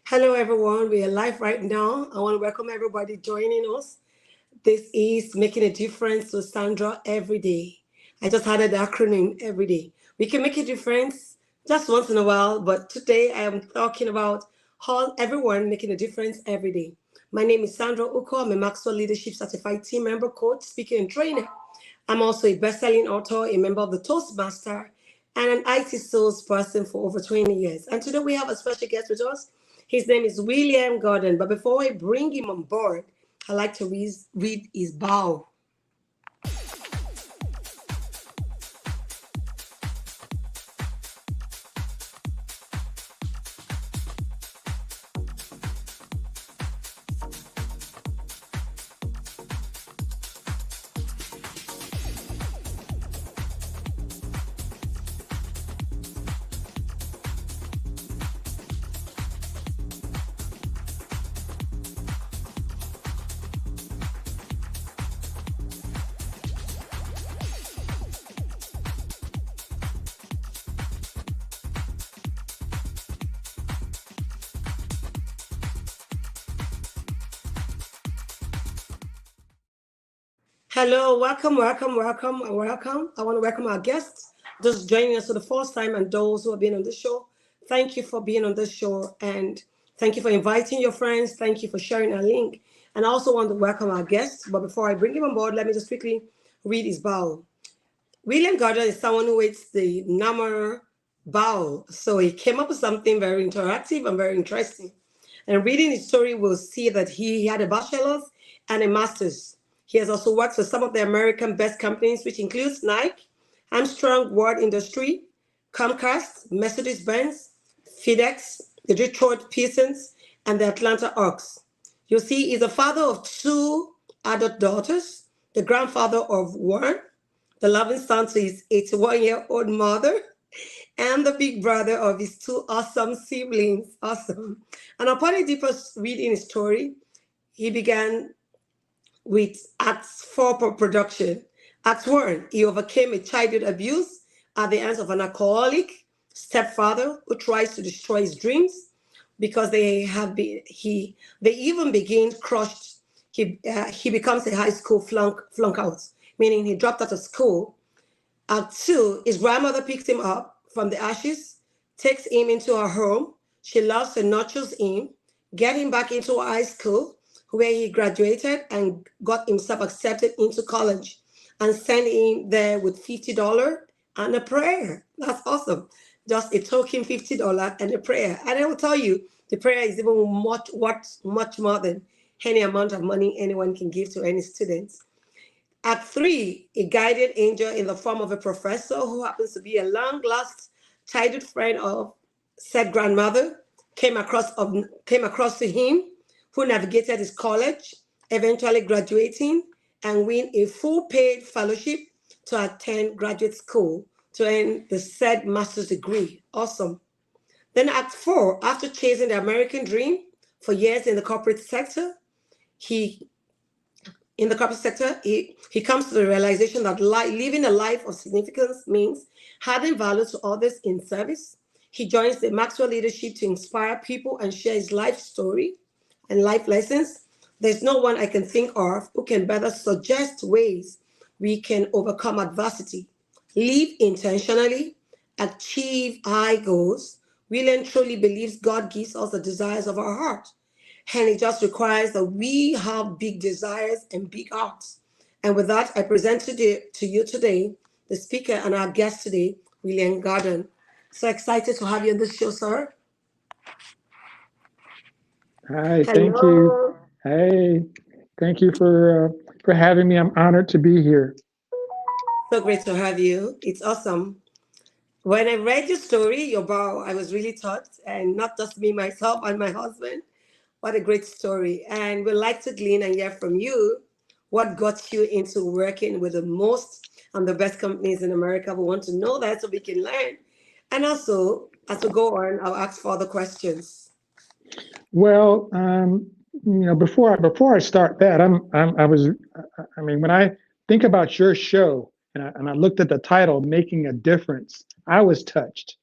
Hello, everyone. We are live right now. I want to welcome everybody joining us. This is Making a Difference to Sandra every day. I just added the acronym every day. We can make a difference just once in a while, but today I am talking about how everyone making a difference every day. My name is Sandra Uko. I'm a Maxwell Leadership Certified Team Member Coach, speaker, and trainer. I'm also a best-selling author, a member of the Toastmaster, and an IT sales person for over 20 years. And today we have a special guest with us. His name is William Gordon. But before I bring him on board, I like to read his bio. Hello, welcome. I want to welcome our guests just joining us for the first time and those who have been on the show. Thank you for being on this show and thank you for inviting your friends. Thank you for sharing our link. And I also want to welcome our guests. But before I bring him on board, let me just quickly read his bio. William Gardner is someone who hates the number bow. So he came up with something very interactive and very interesting. And reading his story, we'll see that he had a bachelor's and a master's. He has also worked for some of the American best companies, which includes Nike, Armstrong World Industry, Comcast, Mercedes-Benz, FedEx, the Detroit Pistons, and the Atlanta Hawks. You see, he's the father of two adult daughters, the grandfather of one, the loving son to his 81-year-old mother, and the big brother of his two awesome siblings. Awesome. And upon a deeper reading his story, he began with Acts 4 production. Acts 1, he overcame a childhood abuse at the hands of an alcoholic stepfather who tries to destroy his dreams because they even begin crushed. He becomes a high school flunk out, meaning he dropped out of school. Act 2, his grandmother picks him up from the ashes, takes him into her home. She loves and nurtures him, get him back into high school, where he graduated and got himself accepted into college, and sent him there with $50 and a prayer. That's awesome. Just a token $50 and a prayer. And I will tell you, the prayer is even much more than any amount of money anyone can give to any students. At 3, a guardian angel in the form of a professor who happens to be a long lost childhood friend of said grandmother came across to him, who navigated his college, eventually graduating and win a full paid fellowship to attend graduate school to earn the said master's degree. Awesome. Then Act 4, after chasing the American dream for years in the corporate sector, he comes to the realization that living a life of significance means adding value to others in service. He joins the Maxwell Leadership to inspire people and share his life story and life lessons. There's no one I can think of who can better suggest ways we can overcome adversity, live intentionally, achieve high goals. William truly believes God gives us the desires of our heart. And it just requires that we have big desires and big hearts. And with that, I present to you today the speaker and our guest today, William Gordon. So excited to have you on this show, sir. Hi, thank you. Hello. Hey, thank you for having me. I'm honored to be here. So great to have you. It's awesome. When I read your story, your bio, I was really touched, and not just me, myself, and my husband. What a great story. And we'd like to glean and hear from you what got you into working with the most and the best companies in America. We want to know that so we can learn. And also, as we go on, I'll ask further questions. Well, before I start that, I mean, when I think about your show and I looked at the title, "Making a Difference," I was touched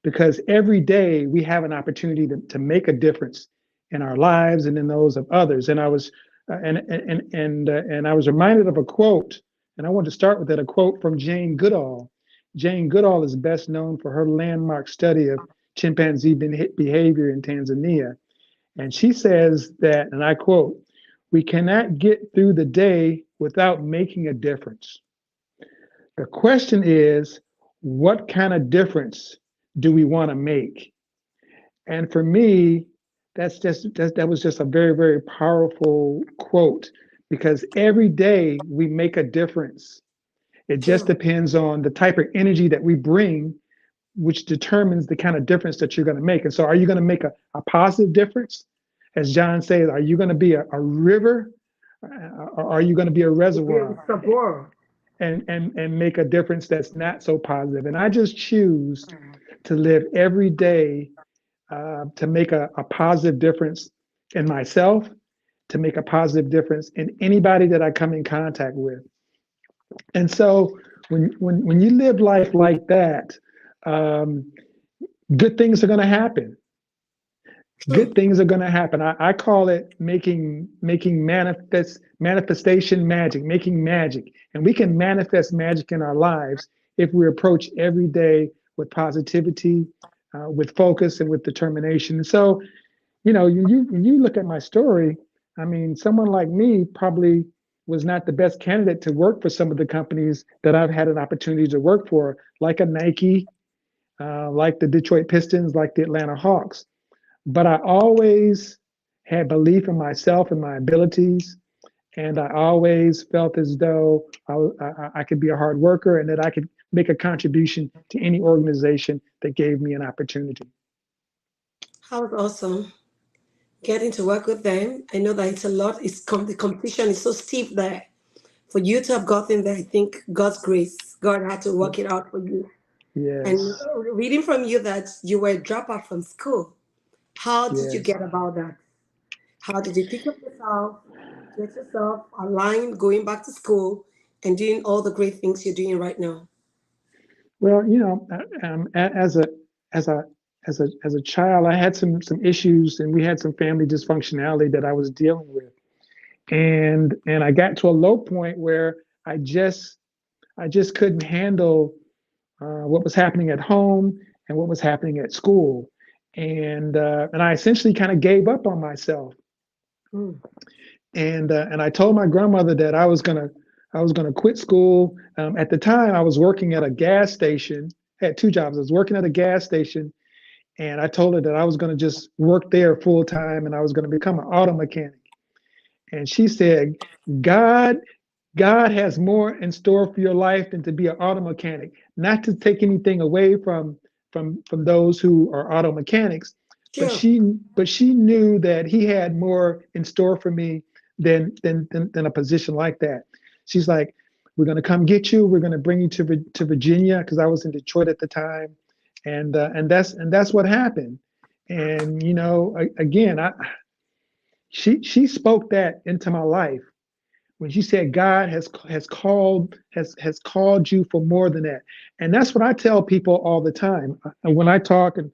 because every day we have an opportunity to make a difference in our lives and in those of others. And I was and I was reminded of a quote, and I want to start with that, a quote from Jane Goodall. Jane Goodall is best known for her landmark study of chimpanzee behavior in Tanzania. And she says that, and I quote, "We cannot get through the day without making a difference. The question is, what kind of difference do we want to make?" And for me, that was just a very, very powerful quote, because every day we make a difference. It just Hmm. depends on the type of energy that we bring, which determines the kind of difference that you're going to make. And so, are you going to make a positive difference? As John says, are you going to be a river, or are you going to be a Yes, reservoir support. and make a difference that's not so positive? And I just choose to live every day to make a positive difference in myself, to make a positive difference in anybody that I come in contact with. And so when you live life like that, um, good things are going to happen. Hmm. Good things are going to happen. I call it making manifestation magic, making magic, and we can manifest magic in our lives if we approach every day with positivity, with focus, and with determination. And so, when you look at my story, I mean, someone like me probably was not the best candidate to work for some of the companies that I've had an opportunity to work for, like a Nike, like the Detroit Pistons, like the Atlanta Hawks. But I always had belief in myself and my abilities. And I always felt as though I could be a hard worker and that I could make a contribution to any organization that gave me an opportunity. How awesome. Getting to work with them. I know that it's a lot. The competition is so steep there. For you to have gotten there, I think God's grace. God had to work it out for you. And Yes, reading from you that you were a dropout from school, how did you yes. get about that? How did you pick up yourself, get yourself aligned, going back to school, and doing all the great things you're doing right now? Well, as a as a as a child, I had some issues, and we had some family dysfunctionality that I was dealing with, and I got to a low point where I just couldn't handle what was happening at home and what was happening at school, and I essentially kind of gave up on myself. Mm. And I told my grandmother that I was gonna quit school. At the time, I was working at a gas station. I had two jobs. I was working at a gas station, and I told her that I was gonna just work there full time, and I was gonna become an auto mechanic. And she said, "God, God has more in store for your life than to be an auto mechanic. Not to take anything away from those who are auto mechanics, but Sure. she knew that He had more in store for me than a position like that. She's like, we're going to come get you. We're going to bring you to Virginia, because I was in Detroit at the time, and that's what happened. And again, she spoke that into my life when she said God has called you for more than that. And that's what I tell people all the time. And when I talk and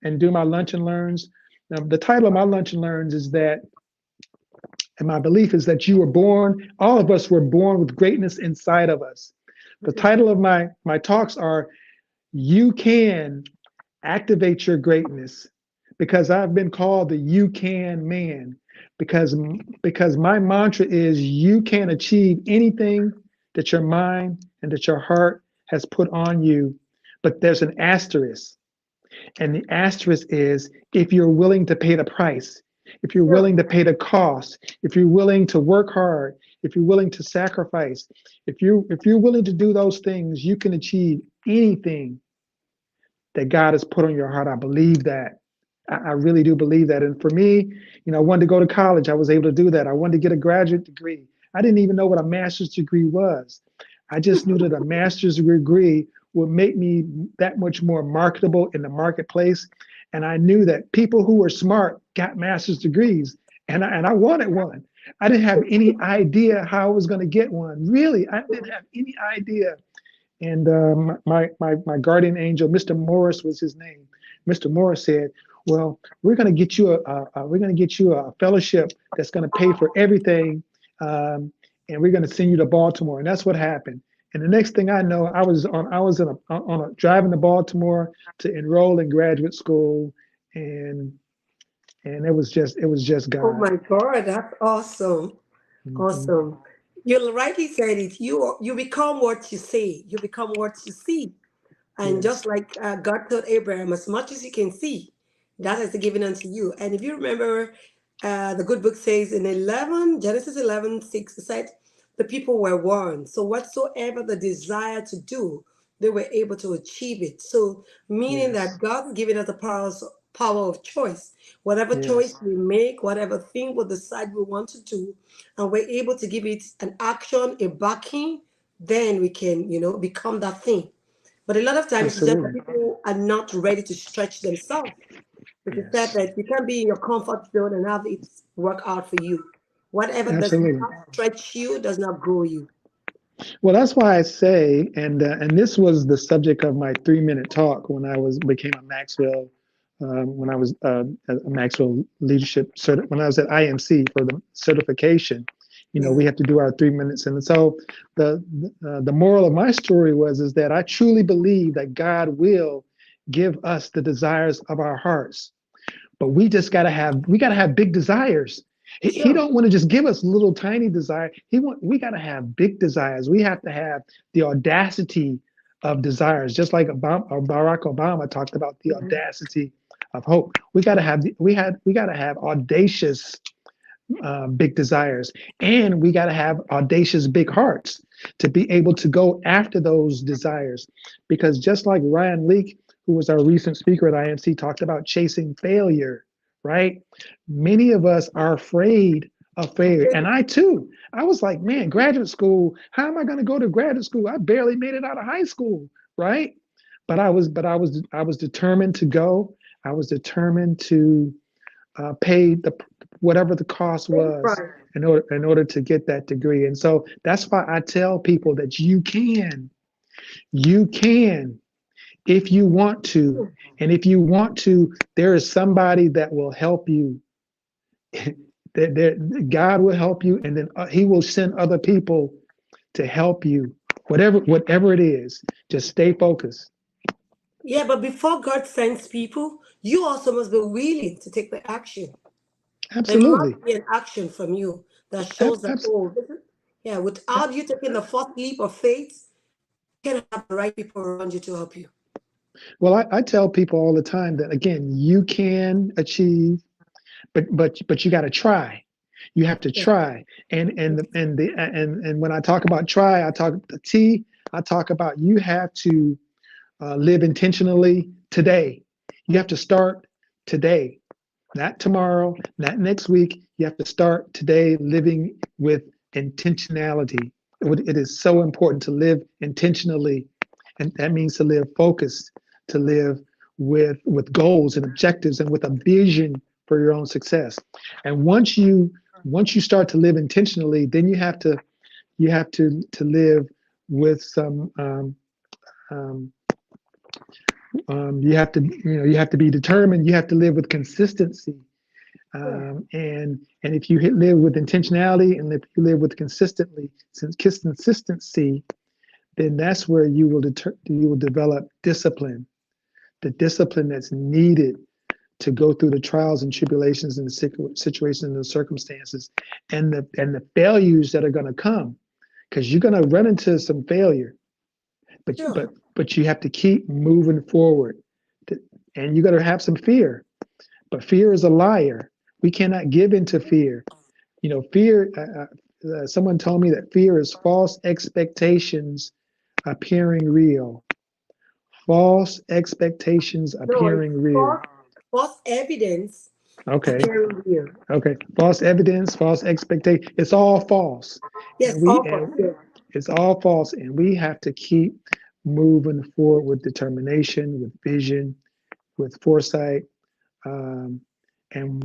and do my lunch and learns, the title of my lunch and learns is that, and my belief is that you were born, all of us were born with greatness inside of us. The title of my talks are, "You Can Activate Your Greatness," because I've been called the "You Can Man," because my mantra is, you can achieve anything that your mind and that your heart has put on you. But there's an asterisk, and the asterisk is, if you're willing to pay the price, if you're Sure. willing to pay the cost, if you're willing to work hard, if you're willing to sacrifice, if you're willing to do those things, you can achieve anything that God has put on your heart. I believe that. I really do believe that. And for me, I wanted to go to college. I was able to do that. I wanted to get a graduate degree. I didn't even know what a master's degree was. I just knew that a master's degree would make me that much more marketable in the marketplace. And I knew that people who were smart got master's degrees, and I wanted one. I didn't have any idea how I was going to get one. Really, I didn't have any idea. my guardian angel, Mr. Morris was his name. Mr. Morris said, "Well, we're going to get you we're going to get you a fellowship that's going to pay for everything, and we're going to send you to Baltimore." And that's what happened. And the next thing I know, I was on a driving to Baltimore to enroll in graduate school, and it was just Oh God. my God, that's awesome. Mhm. Awesome. You rightly said it. You become what you say. You become what you see. And just Yes, like God told Abraham, as much as you can see, that is given unto you. And if you remember, the good book says in 11, Genesis 11:6, it said, the people were warned. So whatsoever the desire to do, they were able to achieve it. So meaning that yes, God's given us the power of choice. Whatever choice yes, we make, whatever thing we decide we want to do, and we're able to give it an action, a backing, then we can, become that thing. But a lot of times it's just that absolutely. people are not ready to stretch themselves. It's the fact Yes, that you can't be in your comfort zone and have it work out for you. Whatever does absolutely. not stretch you does not grow you. Well, that's why I say, and this was the subject of my 3 minute talk when I was became a Maxwell, when I was a Maxwell leadership when I was at IMC for the certification. We Yeah. have to do our 3 minutes, and so the moral of my story was is that I truly believe that God will give us the desires of our hearts, but we gotta have big desires. He Sure. don't want to just give us little tiny desire. We gotta have big desires. We have to have the audacity of desires, just like Barack Obama talked about the Mhm. audacity of hope. We gotta have audacious big desires, and we gotta have audacious big hearts to be able to go after those desires. Because just like Ryan Leake, who was our recent speaker at IMC, talked about chasing failure, right? Many of us are afraid of failure. And I too, I was like, man, graduate school, how am I going to go to graduate school? I barely made it out of high school, right? But I was determined to go. I was determined to pay whatever the cost was Right. in order to get that degree. And so that's why I tell people that you can if you want to. And if you want to, there is somebody that will help you. God will help you, and then He will send other people to help you. Whatever it is, just stay focused. Yeah, but before God sends people, you also must be willing to take the action. There Absolutely. must be an action from you that shows that, Abs- oh, yeah, without you taking the first leap of faith, you can have the right people around you to help you. well, I tell people all the time that again, you can achieve, but you got to try. You have to Yeah. try. And when I talk about try, I talk the T. I talk about you have to live intentionally today. You have to start today, not tomorrow, not next week. You have to start today living with intentionality. It is so important to live intentionally, and that means to live focused, to live with goals and objectives and with a vision for your own success. And once you start to live intentionally, then you have to live with some um, you have to be determined. You have to live with consistency. Yeah. And if you live with intentionality, and if you live with consistency, then that's where you will develop discipline, the discipline that's needed to go through the trials and tribulations and the situations and the circumstances, and the failures that are going to come, because you're going to run into some failure, but Sure. but but you have to keep moving forward, and you're going to have some fear, but fear is a liar. We cannot give into fear. Fear. Someone told me that fear is false expectations appearing real. False expectations No, it's appearing real. false evidence Okay. appearing real. Okay. False evidence, false expectation. It's all false. And Yes, we all and false. Yeah. it's all false. And we have to keep moving forward with determination, with vision, with foresight, um, and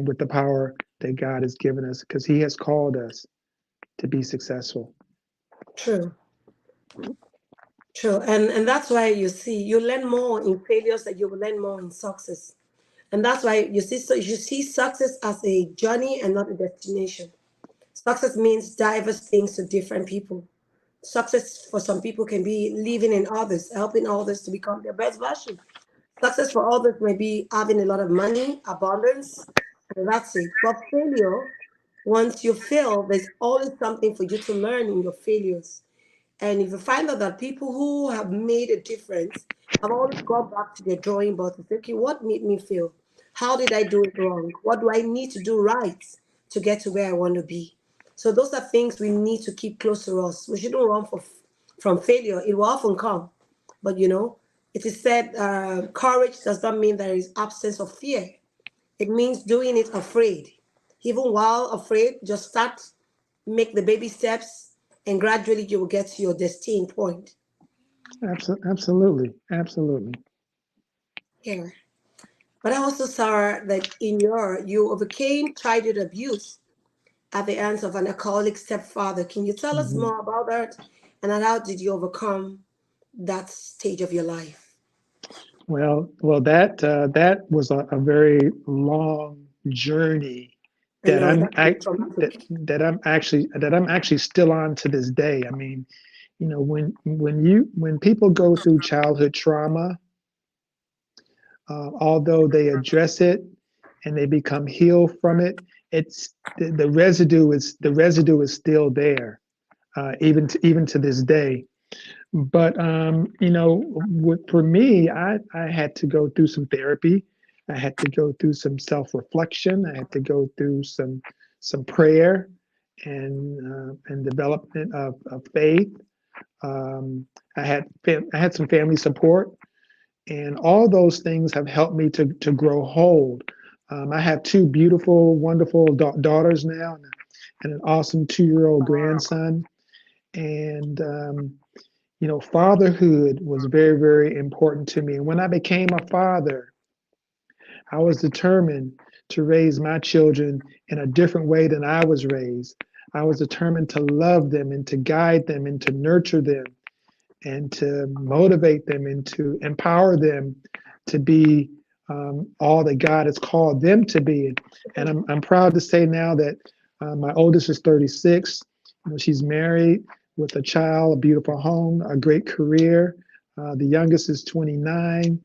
with the power that God has given us, because He has called us to be successful. True. True. And that's why you see you learn more in failures than you will learn more in success. And that's why you see success as a journey and not a destination. Success means diverse things to different people. Success for some people can be living in others, helping others to become their best version. Success for others may be having a lot of money, abundance, and that's it. But failure, once you fail, there's always something for you to learn in your failures. And if you find out that people who have made a difference have always gone back to their drawing board and say, okay, what made me fail? How did I do it wrong? What do I need to do right to get to where I want to be? So those are things we need to keep close to us. We shouldn't run from failure. It will often come. But it is said courage does not mean there is absence of fear. It means doing it afraid. Even while afraid, just start, make the baby steps, and gradually you will get to your destined point. Absolutely, absolutely. Yeah. But I also saw that you overcame childhood abuse at the hands of an alcoholic stepfather. Can you tell us Mhm. more about that? And then how did you overcome that stage of your life? Well, that was a very long journey I that know I'm that can be I, traumatic. that I'm actually still on to this day. I mean, when people go through childhood trauma, although they address it and they become healed from it, it's the residue is still there, even to this day. But for me, I had to go through some therapy. I had to go through some self-reflection. I had to go through some prayer and development of faith. Um, I had some family support, and all those things have helped me to grow whole. I have two beautiful, wonderful daughters now, and an awesome 2-year-old grandson. And fatherhood was very, very important to me. And when I became a father, I was determined to raise my children in a different way than I was raised. I was determined to love them and to guide them and to nurture them and to motivate them and to empower them to be all that God has called them to be. And I'm proud to say now that my oldest is 36. She's married with a child, a beautiful home, a great career. The youngest is 29.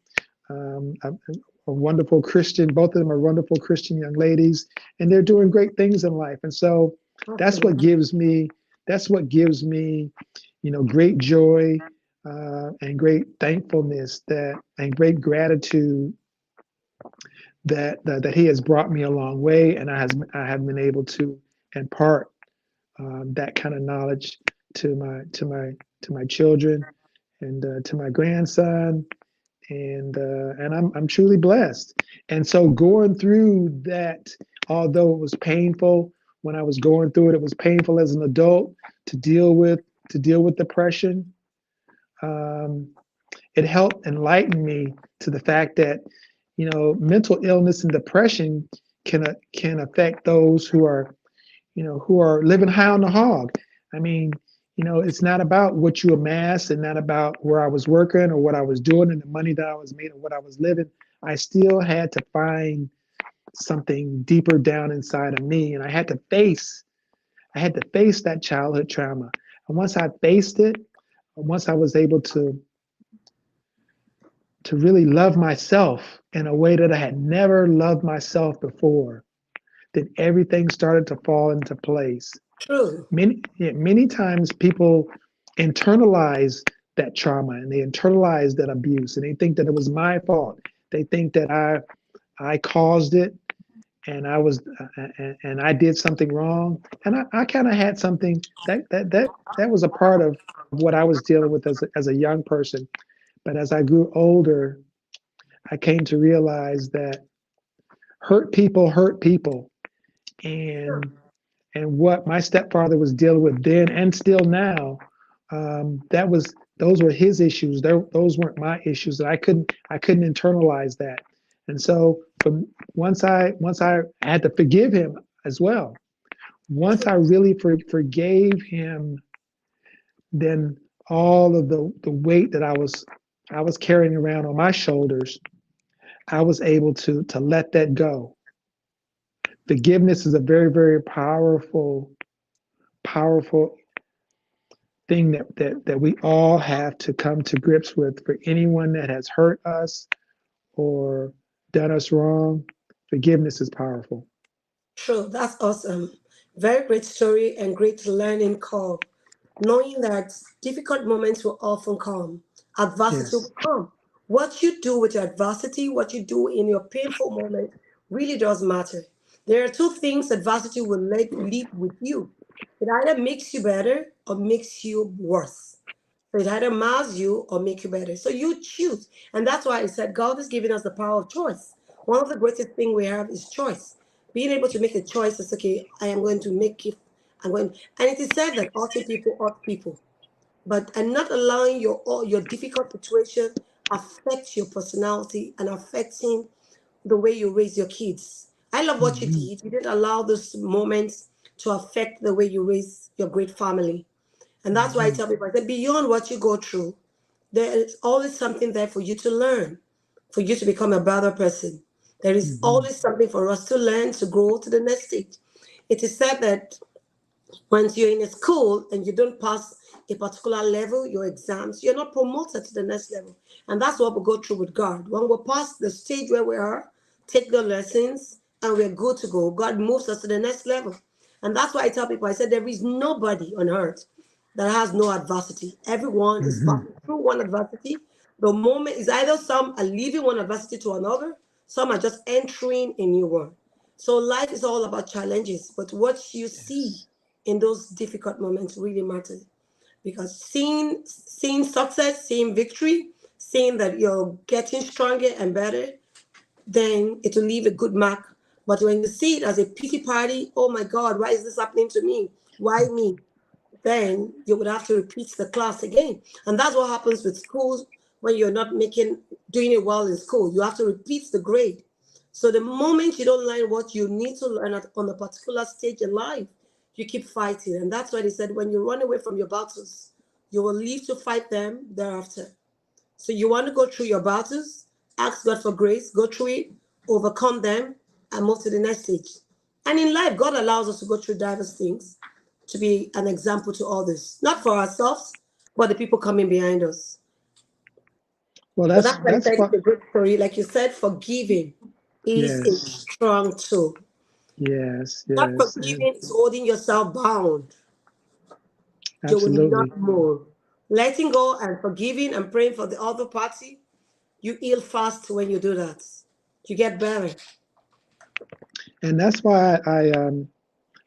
A wonderful Christian. Both of them are wonderful Christian young ladies, and they're doing great things in life. And so that's what Awesome. gives me. That's what gives me, great joy and great thankfulness and great gratitude that He has brought me a long way, and I have been able to impart that kind of knowledge to my children and to my grandson, and I'm truly blessed. And so going through that, although it was painful when I was going through it, it was painful as an adult to deal with depression. Um, it helped enlighten me to the fact that mental illness and depression can affect those who are living high on the hog. I mean, it's not about what you amass and not about where I was working or what I was doing and the money that I was making or what I was living. I still had to find something deeper down inside of me, and I had to face that childhood trauma. And once I faced it, once I was able to really love myself in a way that I had never loved myself before, then everything started to fall into place. True. Many times people internalize that trauma and they internalize that abuse and they think that it was my fault. They think that I caused it and I did something wrong. And I kind of had something that was a part of what I was dealing with as a young person. But as I grew older, I came to realize that hurt people, and what my stepfather was dealing with then and still now, those were his issues. Those weren't my issues. I couldn't internalize that, and so from once I had to forgive him as well. Once I really forgave him, then all of the weight that I was carrying around on my shoulders, I was able to let that go. Forgiveness is a very, very powerful thing that we all have to come to grips with. For anyone that has hurt us or done us wrong, forgiveness is powerful. True, that's awesome. Very great story and great learning call. Knowing that difficult moments will often come, adversity will Yes. come. What you do with your adversity, what you do in your painful moment, really does matter. There are two things adversity will leave with you. It either makes you better or makes you worse. So it either mars you or make you better. So you choose. And that's why I said God has given us the power of choice. One of the greatest things we have is choice. Being able to make a choice is okay, I am going to make it, I'm going, and it is said that ought people ought people. But and not allowing your difficult situation affect your personality and affecting the way you raise your kids. I love what you Mhm. did. You didn't allow those moments to affect the way you raise your great family. And that's why I Mhm. tell people, I said, beyond what you go through, there is always something there for you to learn, for you to become a better person. There is Mhm. always something for us to learn to grow to the next stage. It is said that once you're in a school and you don't pass a particular level, your exams, you're not promoted to the next level. And that's what we go through with God. When we're past the stage where we are, take the lessons, and we're good to go, God moves us to the next level. And that's why I tell people, I said, there is nobody on earth that has no adversity. Everyone is Mhm. passing through one adversity. The moment is either some are leaving one adversity to another, some are just entering a new one. So life is all about challenges, but what you see Yes. in those difficult moments really matters. Because seeing success, seeing victory, seeing that you're getting stronger and better, then it will leave a good mark. But when you see it as a pity party, oh my God, why is this happening to me? Why me? Then you would have to repeat the class again. And that's what happens with schools when you're not doing it well in school. You have to repeat the grade. So the moment you don't learn what you need to learn on a particular stage in life, you keep fighting. And that's why they said when you run away from your battles, you will live to fight them thereafter. So you want to go through your battles, ask God for grace, go through it, overcome them, and move to the next stage. And in life, God allows us to go through diverse things to be an example to others, not for ourselves, but the people coming behind us. Well, So that's why I that's said what. it's a good story. Like you said, forgiving is a Yes. strong tool. Yes. Not Yes. And forgiving is holding yourself bound. You will absolutely. not move. Letting go and forgiving and praying for the other party, you heal fast when you do that. You get better. And that's why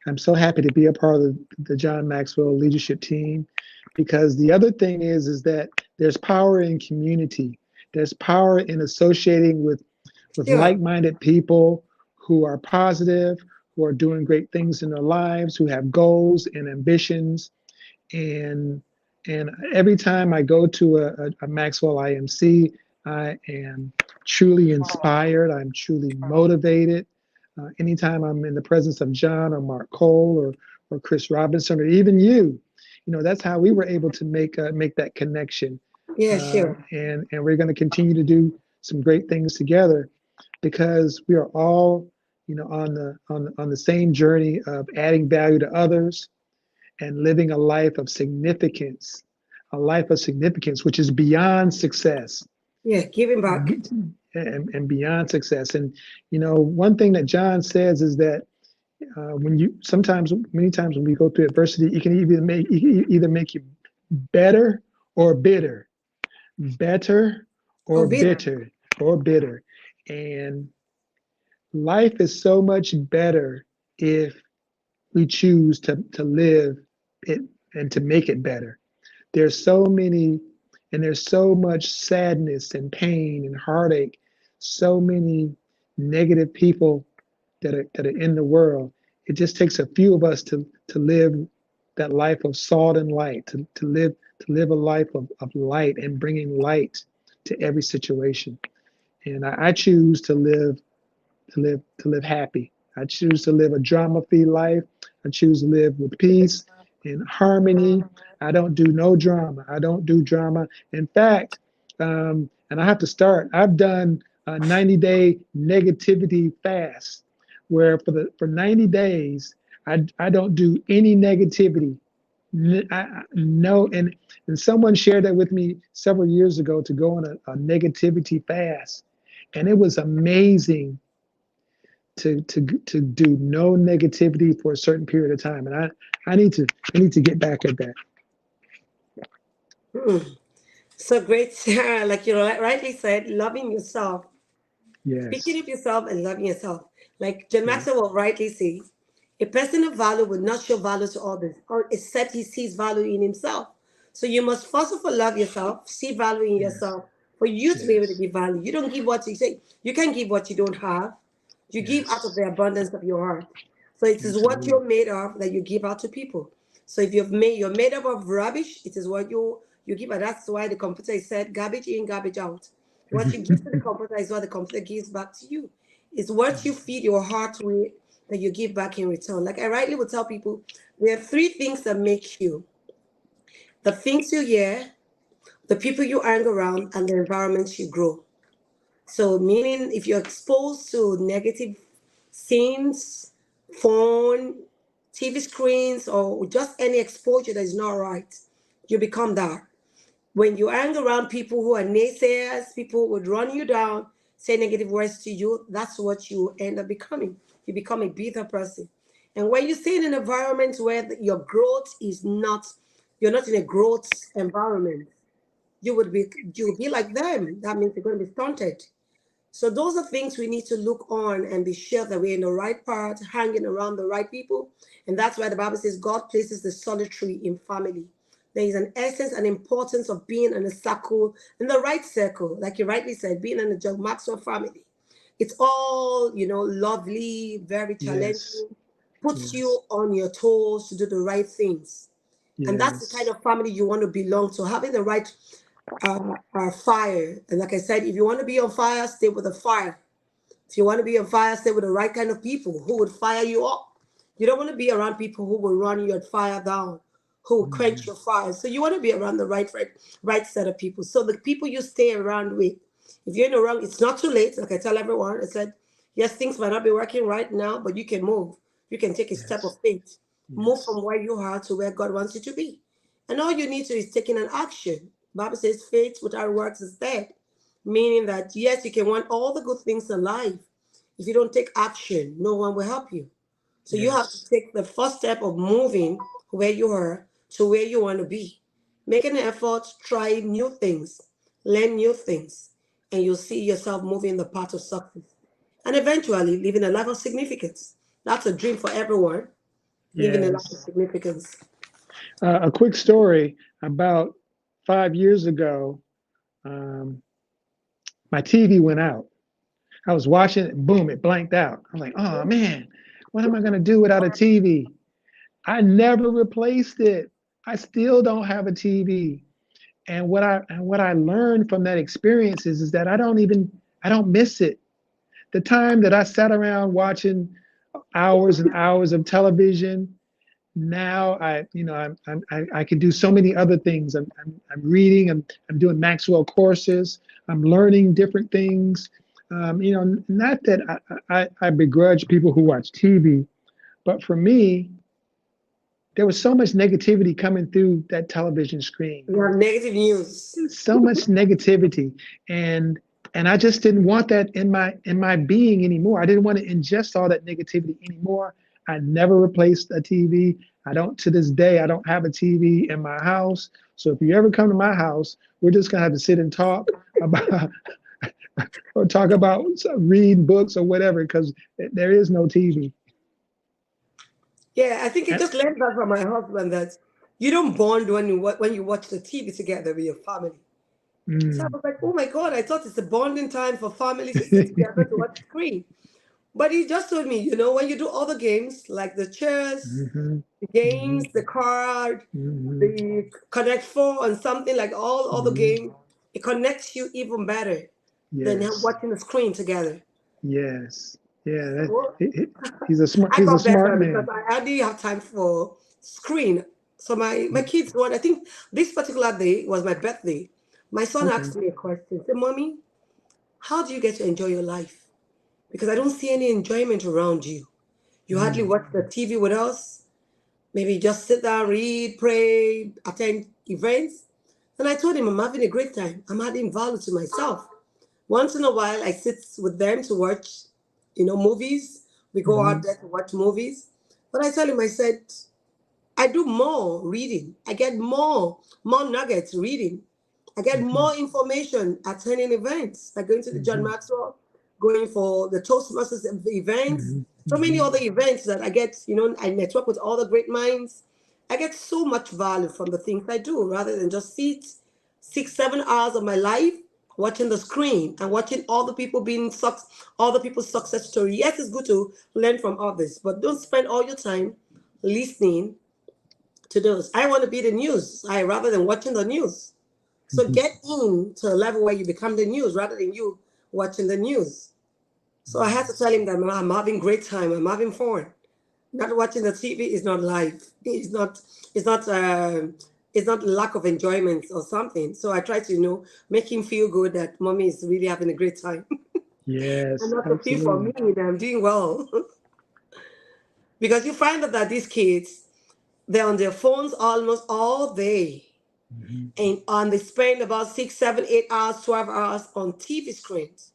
I'm so happy to be a part of the John Maxwell leadership team, because the other thing is that there's power in community. There's power in associating with Sure. like-minded people who are positive, who are doing great things in their lives, who have goals and ambitions. And and every time I go to a Maxwell IMC, I am truly inspired. I'm truly motivated. Anytime I'm in the presence of John or Mark Cole or Chris Robinson or even you, that's how we were able to make that connection. Yeah, sure. And we're going to continue to do some great things together because we are all, on the same journey of adding value to others and living a life of significance, which is beyond success Yeah, giving back. and beyond success. And, one thing that John says is that many times when we go through adversity, it can either make you better or bitter, better Oh, or bitter. bitter or bitter. And life is so much better if we choose to live it and to make it better. There's so many, and there's so much sadness and pain and heartache, so many negative people that are in the world. It just takes a few of us to live that life of salt and light, to live a life of light and bringing light to every situation. And I choose to live happy. I choose to live a drama-free life. I choose to live with peace in harmony. I don't do no drama. I don't do drama. In fact, and I have to start. I've done a 90-day negativity fast, where for 90 days I don't do any negativity. No, and someone shared that with me several years ago to go on a negativity fast, and it was amazing to do no negativity for a certain period of time. And I need to get back at that. Mm. So great, Sarah. Like you rightly said, loving yourself, speaking Yes, of yourself and loving yourself. Like John yes, Maxwell will rightly say, a person of value will not show value to others, or except he sees value in himself. So you must first of all love yourself, see value in yes, yourself for you to be able to yes, give value. You don't give what you say. You can't give what you don't have. You give out of yes, the abundance of your heart. So it is what absolutely. you're made of that you give out to people. So if you're made up of rubbish, it is what you give. And that's why the computer said garbage in, garbage out. What you give to the computer is what the computer gives back to you. It's what you feed your heart with that you give back in return. Like I rightly would tell people, there are three things that make you: the things you hear, the people you hang around, and the environment you grow. So, meaning if you're exposed to negative scenes, phone, TV screens, or just any exposure that is not right, you become that. When you hang around people who are naysayers, people who would run you down, say negative words to you, that's what you end up becoming. You become a bitter person. And when you stay in an environment where your growth is not, you're not in a growth environment, you'll be like them. That means you're going to be stunted. So those are things we need to look on and be sure that we're in the right part, hanging around the right people. And that's why the Bible says God places the solitary in family. There is an essence and importance of being in a circle, in the right circle, like you rightly said, being in the John Maxwell family. It's all, lovely, very Yes, challenging, puts yes, you on your toes to do the right things. And that's the kind yes, of family you want to belong to, having the right fire. And like I said, if you want to be on fire, stay with the fire. If you want to be on fire, stay with the right kind of people who would fire you up. You don't want to be around people who will run your fire down, who will quench mhm, your fire. So you want to be around the right set of people. So the people you stay around with, if you're in the wrong, it's not too late. Like I tell everyone, I said, yes, things might not be working right now, but you can move. You can take a step yes, of faith. Move yes, from where you are to where God wants you to be. And all you need to is taking an action. Bible says faith without works is dead. Meaning that yes, you can want all the good things in life. If you don't take action, no one will help you. So you have to yes, take the first step of moving where you are to where you want to be. Make an effort, try new things, learn new things, and you'll see yourself moving in the path of success. And eventually living a life of significance. That's a dream for everyone, living a life of yes. significance. A quick story about 5 years ago. Um, my TV went out. I was watching it, boom, it blanked out. I'm like, oh man, what am I gonna do without a TV? I never replaced it. I still don't have a TV. And what I learned from that experience is that I don't miss it. The time that I sat around watching hours and hours of television, now I can do so many other things. I'm reading, I'm doing Maxwell courses, I'm learning different things. Not that I begrudge people who watch TV, but for me, there was so much negativity coming through that television screen. You have negative news. So much negativity, and I just didn't want that in my being anymore. I didn't want to ingest all that negativity anymore. I never replaced a TV. I don't To this day. I don't have a TV in my house. So if you ever come to my house, we're just gonna have to sit and talk about or talk about read books or whatever, because there is no TV. Yeah, I think I And, just learned that from my husband that you don't bond when you watch the TV together with your family. So I mm, was like, oh my God, I thought it's a bonding time for families to sit together to watch screen. But he just told me, when you do other games like the chess, mhm, the games, mhm, the card, mhm, the Connect Four, and something like all other mhm. games, it connects you even better than Yes. watching the screen together. Yes. Yeah, So he's a smart I got smart better because man. I hardly have time for screen. So my kids, I think this particular day was my birthday. My son Okay. asked me a question. He said, Mommy, how do you get to enjoy your life? Because I don't see any enjoyment around you. You hardly Mm, watch the TV with us. Maybe just sit down, read, pray, attend events. And I told him I'm having a great time. I'm adding value to myself. Once in a while, I sit with them to watch, movies. We go out mhm, there to watch movies. But I tell him, I said, I do more reading. I get more nuggets reading. I get mhm, more information attending events, like going to the John mhm, Maxwell, going for the Toastmasters events, mhm, so many mhm, other events that I get, I network with all the great minds. I get so much value from the things I do rather than just sit 6, 7 hours of my life watching the screen and watching all the people all the people's success story. Yes, it's good to learn from others, but don't spend all your time listening to those. I want to be the news. I rather than watching the news. So mhm, get in to a level where you become the news rather than you watching the news. So I had to tell him that I'm having great time. I'm having fun. Not watching the TV is not life. It's not. It's not. It's not lack of enjoyment or something. So I try to make him feel good that mommy is really having a great time, and Yes, not to feel for me absolutely. that I'm doing well. Because you find out that these kids they're on their phones almost all day, Mhm, and they spend about 6, 7, 8 hours, 12 hours on TV screens.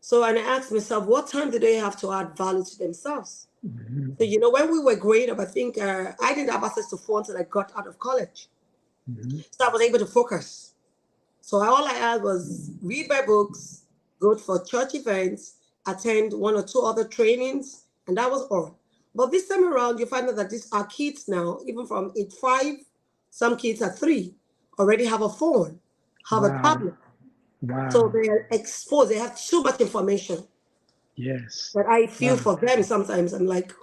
So and I asked myself, what time do they have to add value to themselves? mhm, So when we were growing up, I think I didn't have access to phones until I got out of college, mhm, so I was able to focus. So all I had was read my books, go for church events, attend one or two other trainings, and that was all. But this time around, you find out that these are kids now, even from age 5, some kids are 3, already have a phone, have a wow. tablet. So Wow. they are exposed, they have too much information Yes. that I feel Wow. for them sometimes. I'm like,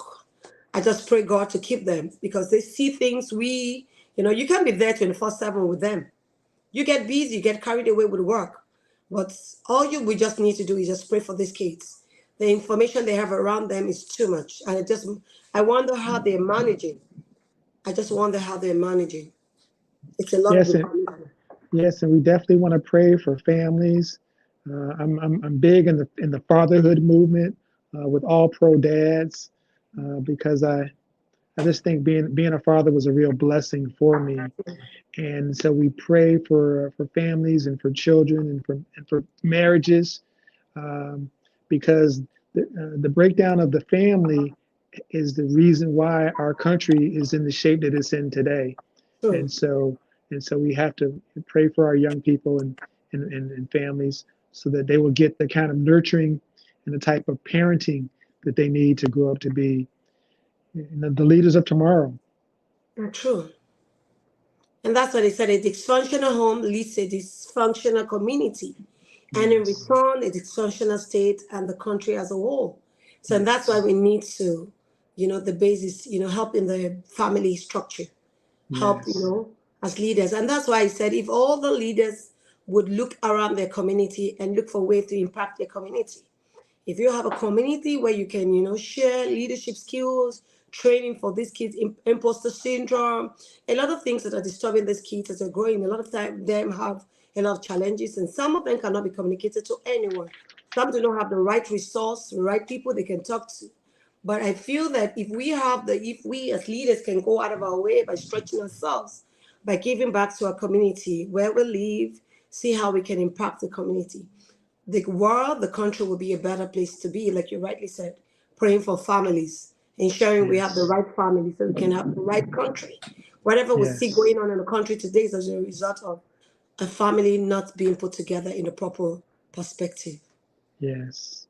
I just pray God to keep them because they see things you can't be there 24/7 with them. You get busy, you get carried away with work. But all we just need to do is just pray for these kids. The information they have around them is too much. And I wonder how they're managing. I just wonder how they're managing. It's a lot of Yes, and information. yes, and we definitely want to pray for families. I'm big in the fatherhood movement with all pro dads because I just think being a father was a real blessing for me. And so we pray for families and for children and for marriages um, because the breakdown of the family is the reason why our country is in the shape that it's in today. True. And so we have to pray for our young people and families so that they will get the kind of nurturing and the type of parenting that they need to grow up to be the leaders of tomorrow. True. And that's what they said. A dysfunctional home leads to a dysfunctional community. And in Yes. return, a dysfunctional state and the country as a whole. So and that's why Yes. we need to, the basis, help in the family structure, help, Yes. as leaders. And that's why I said if all the leaders would look around their community and look for ways to impact their community, if you have a community where you can share leadership skills, training for these kids, imposter syndrome, a lot of things that are disturbing these kids as they're growing, a lot of time them have a lot of challenges, and some of them cannot be communicated to anyone. Some do not have the right resource, the right people they can talk to. But I feel that if we as leaders can go out of our way by stretching ourselves, by giving back to our community where we live, see how we can impact the community, the world, the country will be a better place to be, like you rightly said, praying for families, ensuring we have the Yes. right family so we can have the right country. Whatever we see Yes. going on in the country today is as a result of a family not being put together in a proper perspective. Yes.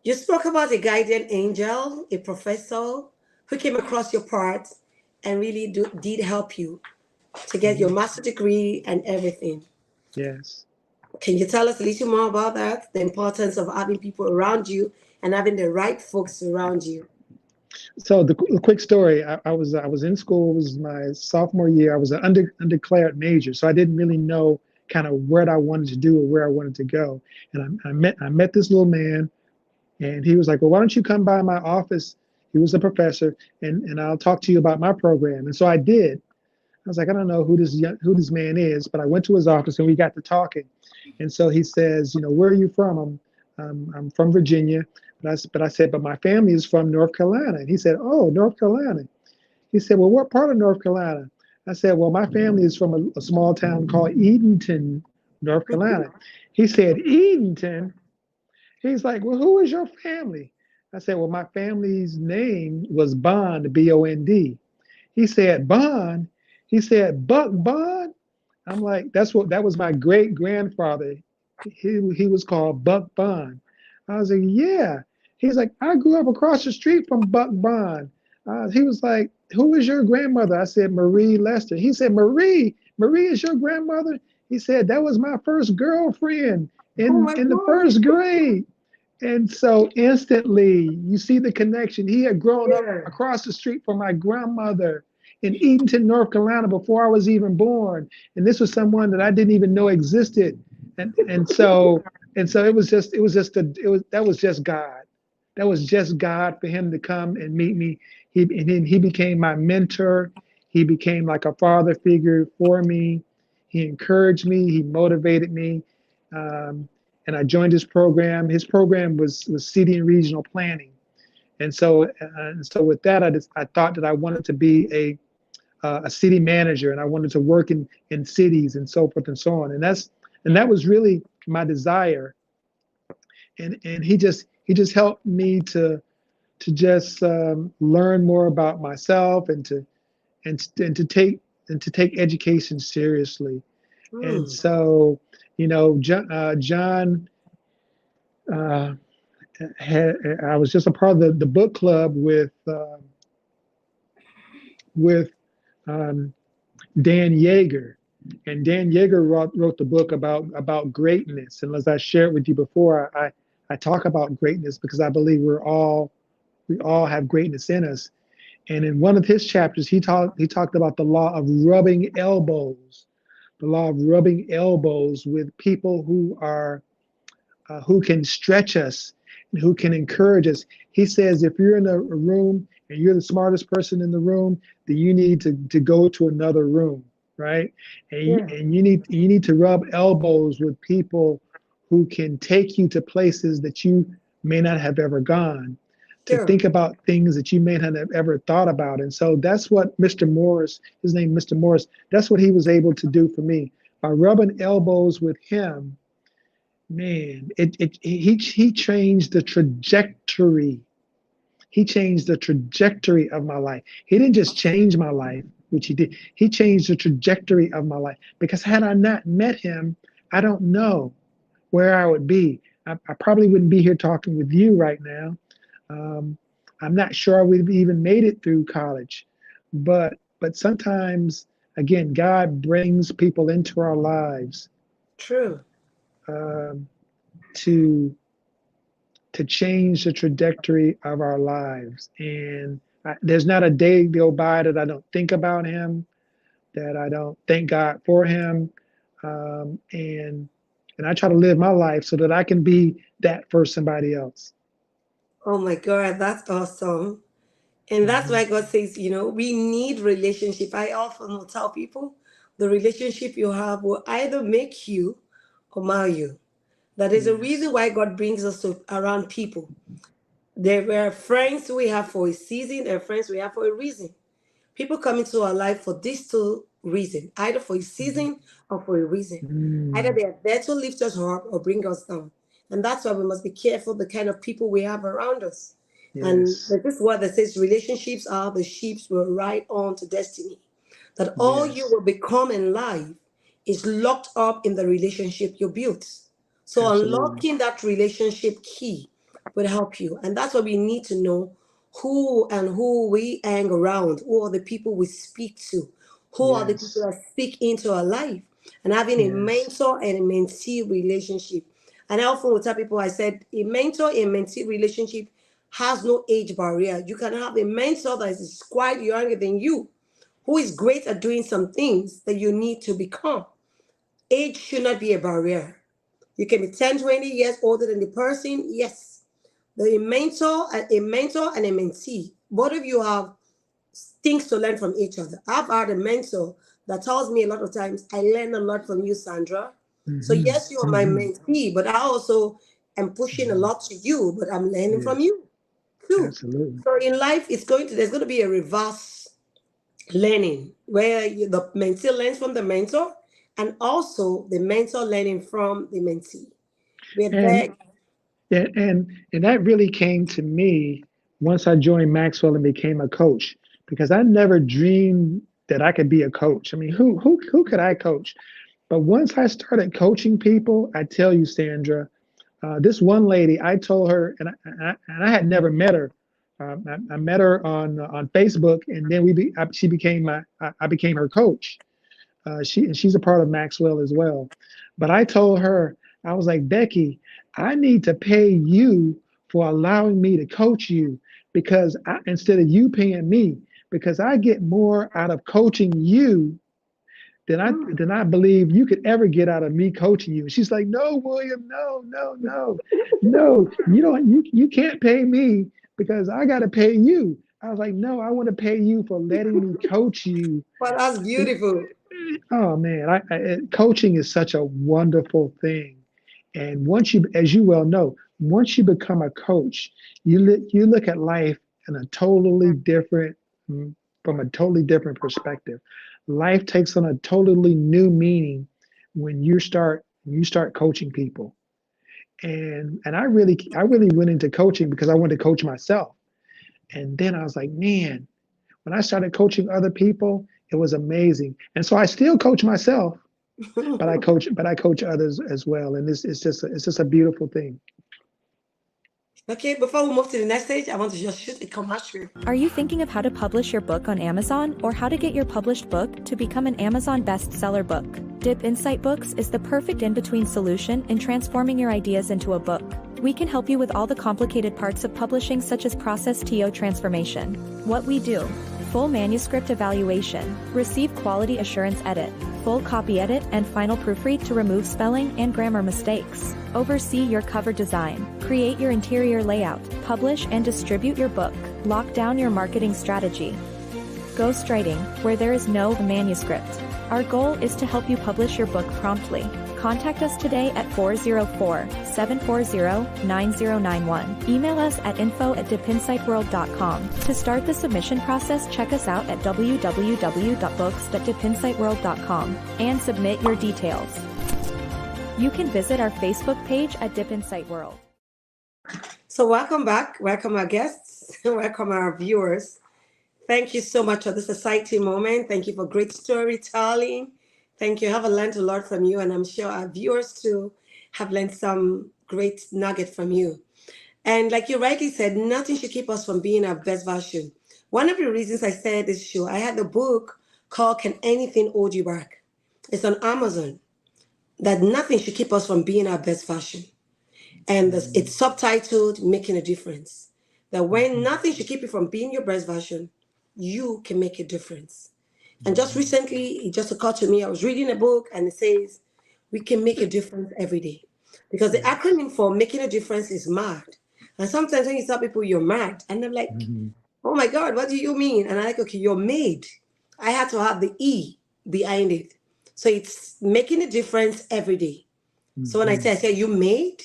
You spoke about a guardian angel, a professor who came across your path and really did help you to get your Mhm. master degree and everything. Yes. Can you tell us a little more about that? The importance of having people around you and having the right folks around you. So the quick story, I was in school, it was my sophomore year. I was an undeclared major, so I didn't really know kind of what I wanted to do or where I wanted to go. And I met this little man, and he was like, "Well, why don't you come by my office He was a professor, and I'll talk to you about my program. And so I did. I was like, I don't know who this man is, but I went to his office and we got to talking. And so he says, where are you from? I'm from Virginia. But I said, but my family is from North Carolina. And he said, oh, North Carolina. He said, well, what part of North Carolina? I said, well, my family is from a small town called Edenton, North Carolina. He said, Edenton? He's like, well, who is your family? I said, well, my family's name was Bond, B-O-N-D. He said, Bond? He said, Buck Bond? I'm like, that was my great grandfather. He was called Buck Bond. I was like, yeah. He's like, I grew up across the street from Buck Bond. He was like, who is your grandmother? I said, Marie Lester. He said, Marie is your grandmother? He said, that was my first girlfriend Oh in my the God. first grade. And so instantly, you see the connection. He had grown up Yeah. across the street from my grandmother in Edenton, North Carolina, before I was even born. And this was someone that I didn't even know existed. And so that was just God. That was just God for him to come and meet me. He became my mentor. He became like a father figure for me. He encouraged me. He motivated me. Um, and I joined his program. His program was city and regional planning. And so with that, I thought that I wanted to be a city manager, and I wanted to work in cities and so forth and so on. And that was really my desire. And he just helped me to just learn more about myself and to take education seriously. And Hmm. so, John uh, I was just a part of the book club with um, Dan Yeager, and Dan Yeager wrote the book about greatness. And as I shared with you before, I talk about greatness because I believe we all have greatness in us. And in one of his chapters, he talked about the law of rubbing elbows, the law of rubbing elbows with people who can stretch us and who can encourage us. He says if you're in a room and you're the smartest person in the room, then you need to go to another room, right? Yeah. And you need to rub elbows with people who can take you to places that you may not have ever gone, to Sure. think about things that you may not have ever thought about. And so that's what Mr. Morris, his name Mr. Morris, that's what he was able to do for me. By rubbing elbows with him, man, he changed the trajectory. He changed the trajectory of my life. He didn't just change my life, which he did. He changed the trajectory of my life. Because had I not met him, I don't know where I would be. I probably wouldn't be here talking with you right now. Um, I'm not sure I would have even made it through college. But sometimes, again, God brings people into our lives True. um, to to change the trajectory of our lives. And there's not a day go by that I don't think about him, that I don't thank God for him, and I try to live my life so that I can be that for somebody else. Oh my God, that's awesome. And that's Mhm. why God says, we need relationship. I often will tell people the relationship you have will either make you or mar you. That is a reason Yes. why God brings us around people. There were friends we have for a season and friends we have for a reason. People come into our life for these two reasons, either for a Mhm. season or for a reason. Either Mm. they are there to lift us up or bring us down. And that's why we must be careful the kind of people we have around us. And Yes. this is what that says relationships are the sheep will ride on to destiny. That all you Yes. will become in life is locked up in the relationship you built. So Absolutely. unlocking that relationship key will help you. And that's why we need to know who we hang around, who are the people we speak to, who are the people Yes. that speak into our life, and having a Yes. mentor and a mentee relationship. And I often will tell people, I said, a mentor and mentee relationship has no age barrier. You can have a mentor that is quite younger than you, who is great at doing some things that you need to become. Age should not be a barrier. You can be 10, 20 years older than the person, yes. The mentor and a mentee both of you have things to learn from each other. I've had a mentor that tells me a lot of times, I learn a lot from you, Sandra. So Hmm. yes, you are my Hmm. mentee, but I also am pushing a lot to you, but I'm learning Yes, from you too. absolutely. So in life, there's going to be a reverse learning where the mentee learns from the mentor, and also the mentor learning from the mentee. We're And there. and that really came to me once I joined Maxwell and became a coach, because I never dreamed that I could be a coach. I mean, who could I coach? But once I started coaching people, I tell you, Sandra, this one lady, I told her, and I had never met her. I met her on Facebook, and then she became I became her coach. She's a part of Maxwell as well. But I told her, I was like, Becky, I need to pay you for allowing me to coach you, because instead of you paying me, because I get more out of coaching you than I believe you could ever get out of me coaching you. She's like, no, William, no, no, no, no. You can't pay me because I got to pay you. I was like, no, I want to pay you for letting me coach you. Well, that's beautiful. Oh man, coaching is such a wonderful thing. And once you, as you well know, once you become a coach, you look at life in a totally different, from a totally different perspective. Life takes on a totally new meaning when you start coaching people. And I really went into coaching because I wanted to coach myself. And then I was like, man, when I started coaching other people, it was amazing. And so I still coach myself, but I coach others as well. And it's just a beautiful thing. Okay, before we move to the next stage, I want to just shoot a commercial. Are you thinking of how to publish your book on Amazon or how to get your published book to become an Amazon bestseller book? Dip Insight Books is the perfect in-between solution in transforming your ideas into a book. We can help you with all the complicated parts of publishing, such as process TO transformation. What we do: full manuscript evaluation, receive quality assurance edit, full copy edit and final proofread to remove spelling and grammar mistakes, oversee your cover design, create your interior layout, publish and distribute your book, lock down your marketing strategy. Ghostwriting, where there is no manuscript. Our goal is to help you publish your book promptly. Contact us today at 404-740-9091. Email us at info@dipinsightworld.com. To start the submission process, check us out at www.books.dipinsightworld.com and submit your details. You can visit our Facebook page at Dip Insight World. So welcome back. Welcome our guests. Welcome our viewers. Thank you so much for this exciting moment. Thank you for great storytelling. Thank you. I have learned a lot from you, and I'm sure our viewers too have learned some great nugget from you. And like you rightly said, nothing should keep us from being our best version. One of the reasons I said this show, I had a book called Can Anything Hold You Back? It's on Amazon. That nothing should keep us from being our best version. And it's subtitled Making a Difference. That when nothing should keep you from being your best version, you can make a difference. And just recently, it just occurred to me, I was reading a book and it says, we can make a difference every day. Because the acronym for making a difference is MAD. And sometimes when you tell people you're mad, and they're like, Mhm. oh my God, what do you mean? And I'm like, okay, you're made. I had to have the E behind it. So it's making a difference every day. So when I Mhm. say, you made?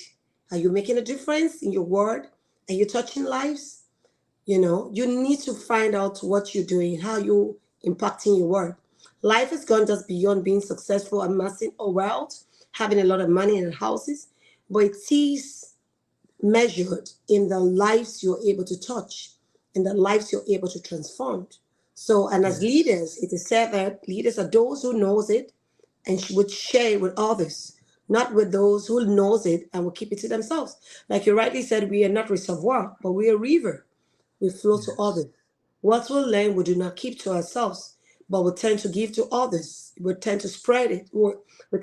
Are you making a difference in your word? Are you touching lives? You need to find out what you're doing, how you impacting your world. Life has gone just beyond being successful, amassing a wealth, having a lot of money and houses, but it is measured in the lives you're able to touch, in the lives you're able to transform. So, and as Yes. leaders, it is said that leaders are those who knows it and would share it with others, not with those who knows it and will keep it to themselves. Like you rightly said, we are not reservoir, but we are river. We flow to Yes. others. What we learn, we do not keep to ourselves, but we tend to give to others. We tend to spread it. We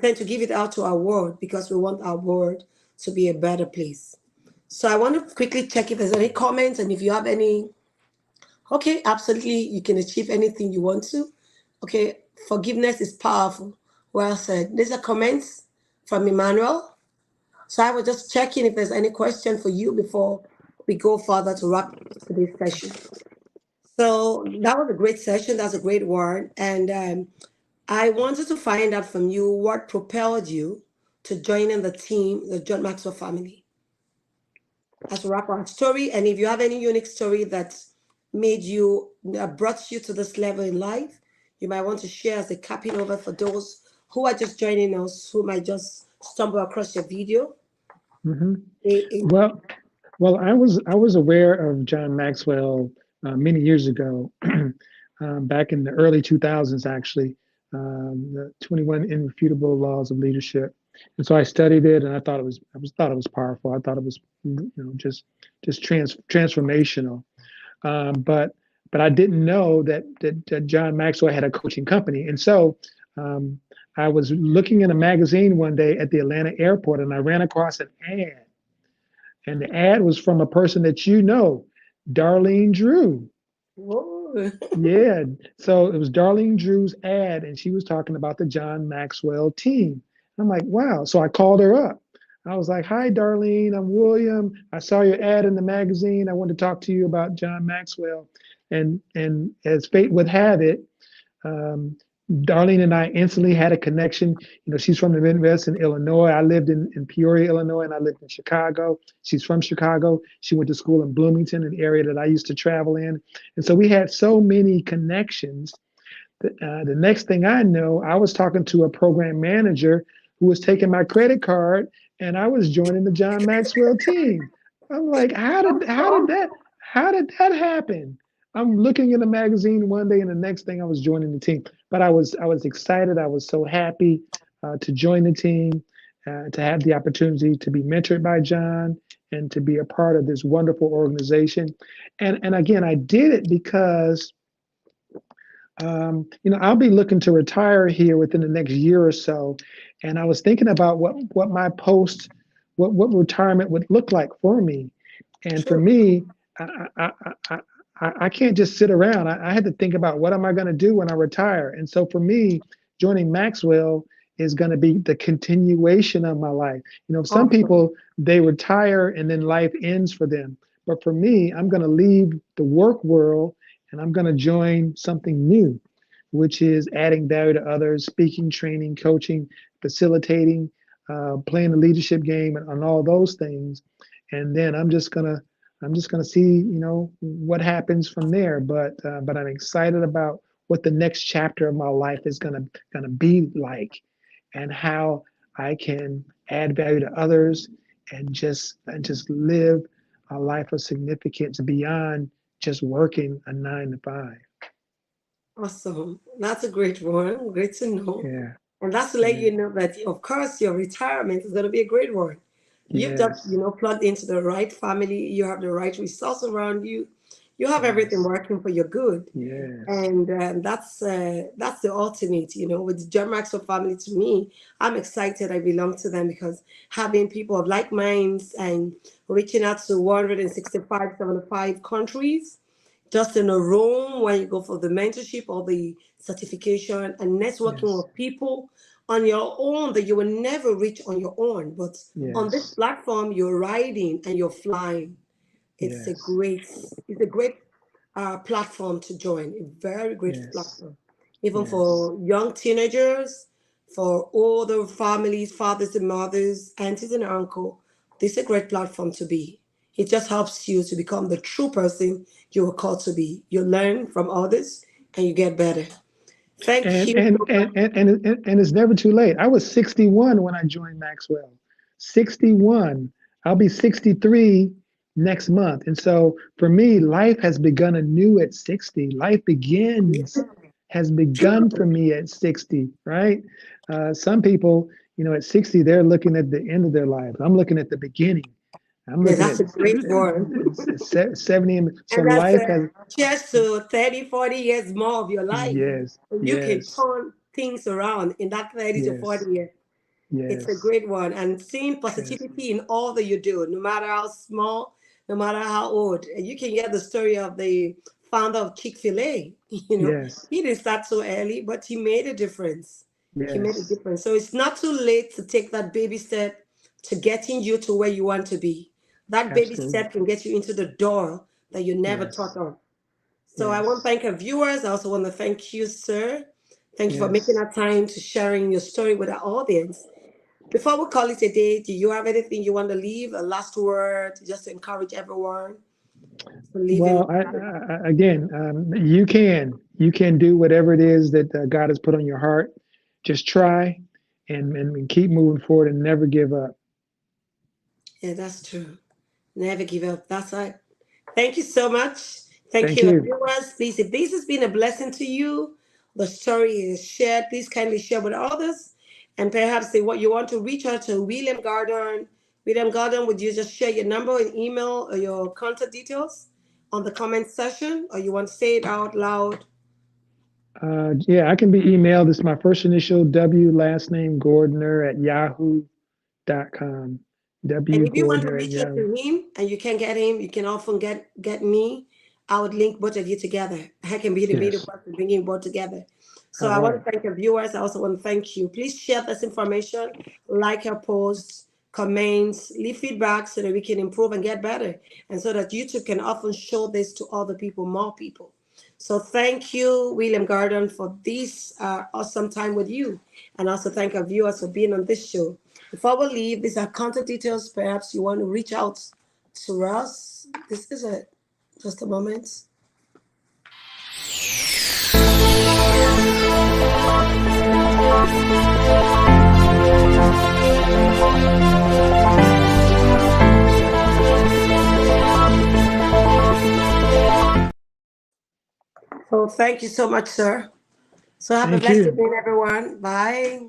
tend to give it out to our world because we want our world to be a better place. So I want to quickly check if there's any comments and if you have any. Okay, absolutely. You can achieve anything you want to. Okay, forgiveness is powerful. Well said. These are comments from Emmanuel. So I was just checking if there's any question for you before we go further to wrap today's session. So that was a great session. That's a great word. And I wanted to find out from you what propelled you to join in the team, the John Maxwell family, as a wrap our story. And if you have any unique story that made you, brought you to this level in life, you might want to share as a capping over for those who are just joining us, who might just stumble across your video. Hmm. Eh, eh, Well, I was aware of John Maxwell many years ago, back in the early 2000s, actually, the 21 Irrefutable Laws of Leadership. And so I studied it, and thought it was powerful. I thought it was, just transformational. But I didn't know that John Maxwell had a coaching company. And so um, I was looking in a magazine one day at the Atlanta airport, and I ran across an ad. And the ad was from a person that Darlene Drew. whoa. Yeah. So it was Darlene Drew's ad, and she was talking about the John Maxwell team. I'm like, wow. So I called her up. I was like, hi, Darlene, I'm William. I saw your ad in the magazine. I want to talk to you about John Maxwell. And as fate would have it, um, Darlene and I instantly had a connection. She's from the Midwest in Illinois. I lived in Peoria, Illinois, and I lived in Chicago. She's from Chicago. She went to school in Bloomington, an area that I used to travel in. And so we had so many connections. The next thing I know, I was talking to a program manager who was taking my credit card, and I was joining the John Maxwell team. I'm like, how did that happen? I'm looking in the magazine one day, and the next thing I was joining the team. But I was excited. I was so happy to join the team, to have the opportunity to be mentored by John, and to be a part of this wonderful organization. And again, I did it because I'll be looking to retire here within the next year or so, and I was thinking about what my what retirement would look like for me. And for Sure. me, I can't just sit around. I had to think about what am I going to do when I retire. And so for me, joining Maxwell is going to be the continuation of my life. Some Awesome. people, they retire and then life ends for them. But for me, I'm going to leave the work world and I'm going to join something new, which is adding value to others, speaking, training, coaching, facilitating, playing the leadership game, and all those things. And then I'm just gonna see, what happens from there. But I'm excited about what the next chapter of my life is gonna be like, and how I can add value to others, and just live a life of significance beyond just working a 9 to 5. Awesome. That's a great one. Great to know. Yeah. And that's to let Yeah. you know that, of course, your retirement is going to be a great one. You've just, Yes. plugged into the right family. You have the right resource around you. You have everything Yes. working for your good. Yes. And that's the ultimate, with the John Maxwell family. To me, I'm excited I belong to them, because having people of like minds and reaching out to 165, 75 countries just in a room when you go for the mentorship or the certification, and networking Yes. with people on your own that you will never reach on your own. But on this Yes. platform, you're riding and you're flying. It's a Yes. great, it's a great platform to join. A very great Yes. platform, even Yes. for young teenagers, for all the families, fathers and mothers, aunties and uncle. This is a great platform to be. It just helps you to become the true person you were called to be. You learn from others and you get better. Thank And you and so much. and and and it's never too late. I was 61 when I joined Maxwell. 61. I'll be 63 next month. And so for me, life has begun anew at 60. Life has begun for me at 60, right? Some people, at 60, they're looking at the end of their life. I'm looking at the beginning. I'm Yeah, looking that's at a great one. 70. So And that's life has, cheers to 30, 40 years more of your life. yes, You can yes, turn things around in that 30 to yes, 40 years. It's a yes, great one. And seeing yes, positivity in all that you do, no matter how small, no matter how old. And you can get the story of the founder of Chick-fil-A. yes, He didn't start so early, but he made a difference. He made a yes, difference. So it's not too late to take that baby step to getting you to where you want to be. That baby absolutely. step can get you into the door that you never thought Yes, of. So I want to Yes. thank our viewers. I also want to thank you, sir. Thank you for making Yes. that time to sharing your story with our audience. Before we call it a day, do you have anything you want to leave? A last word, just to encourage everyone to leave in. Well, again, you can do whatever it is that God has put on your heart. Just try and keep moving forward and never give up. Yeah, that's true. Never give up. That's right. Thank you so much. Thank Thank you, you. viewers. Please, if this has been a blessing to you, the story is shared. Please kindly share with others. And perhaps say what you want to reach out to William Gordon. William Gordon, would you just share your number and email or your contact details on the comment section? Or you want to say it out loud? Yeah, I can be emailed. It's my first initial W, last name Gordner at yahoo.com. And W if you want to Gordner at reach out Yahoo. to him and you can't get him, you can often get me. I would link both of you together. I can be the middle Yes. person bringing both together. So All I want right. to thank the viewers. I also want to thank you. Please share this information, like our posts, comments, leave feedback so that we can improve and get better. And so that YouTube can often show this to other people, more people. So thank you, William Gordon, for this awesome time with you. And also thank our viewers for being on this show. Before we leave, these are contact details. Perhaps you want to reach out to us. This is it. Just a moment. So thank you so much, sir. So have a Thank blessed you. evening, everyone. Bye.